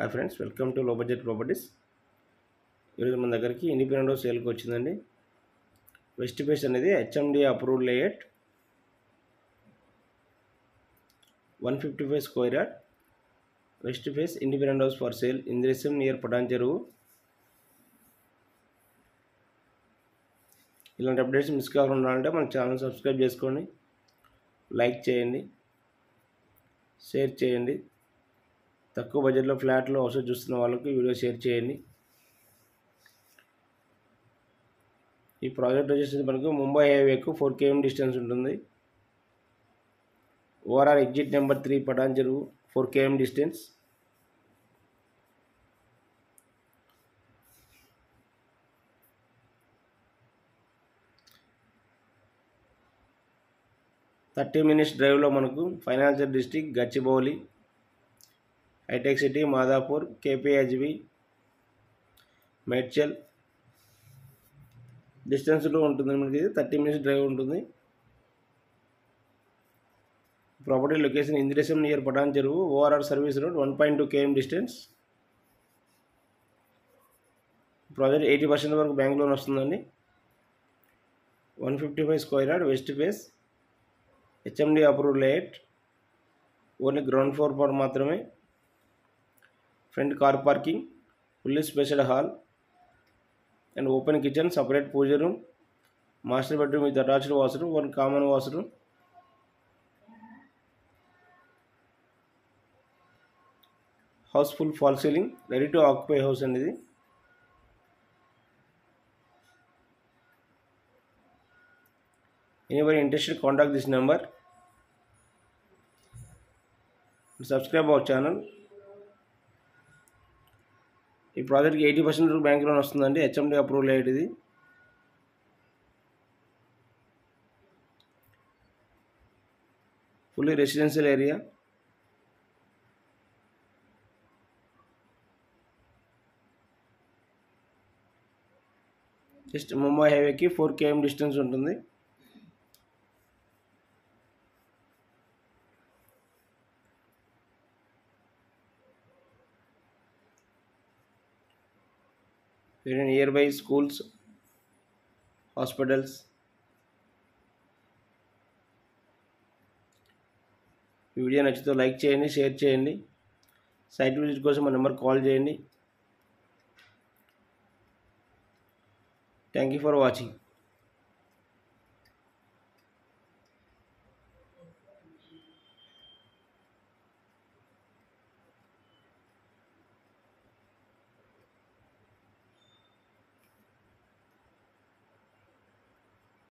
Hi friends, welcome to low budget properties. ఈరోజు మన దగ్గరికి ఇండిపెండెంట్ హౌస్ సేల్కి వచ్చిందండి. వెస్ట్ ఫేస్ అనేది HMD approved layout, 155 square yard. West face independent house for sale Indresham near Patan Cheruvu. ఇలాంటి updates miss కాకుండా ఉండాలంటే మన ఛానల్ సబ్స్క్రైబ్ చేసుకోండి, లైక్ చేయండి, షేర్ చేయండి. తక్కువ బడ్జెట్లో ఫ్లాట్లో హౌసెస్ చూస్తున్న వాళ్ళకి వీడియో షేర్ చేయండి. ఈ ప్రాజెక్ట్ వచ్చేసి మనకు ముంబై హైవేకు 4 km డిస్టెన్స్ ఉంటుంది. ORR exit number 3 Patan Cheruvu, 4 km distance. Thirty minutes డ్రైవ్లో మనకు financial district Gachibowli, hitech city, Madhapur, KPHB, Medchal డిస్టెన్స్లో ఉంటుంది. మనకి 30 మినిట్స్ డ్రైవ్ ఉంటుంది. Property location Indresham near Patan Cheruvu, ORR service road, 1.2 km distance. Project 80% వరకు బ్యాంక్ లోన్ వస్తుందండి. 155 square yard, west face, HMD approved layout. Only ground floor per మాత్రమే. Front car parking, fully spacious hall and open kitchen, separate pooja room, master bedroom with attached washroom, 1 common washroom. House full fall ceiling, ready to occupy house అనేది. Anybody interested, contact this number. Subscribe our channel. ఈ ప్రాజెక్ట్కి 80% bank loan వస్తుందండి. HMD approval అయ్యేది ఇది. Fully residential area. Just Mumbai హైవేకి 4 km distance ఉంటుంది. Near by schools, hospitals. ఈ video నచ్చితే లైక్ చేయండి, షేర్ చేయండి. సైట్ విజిట్ కోసం మా నెంబర్ కాల్ చేయండి. Thank you for watching.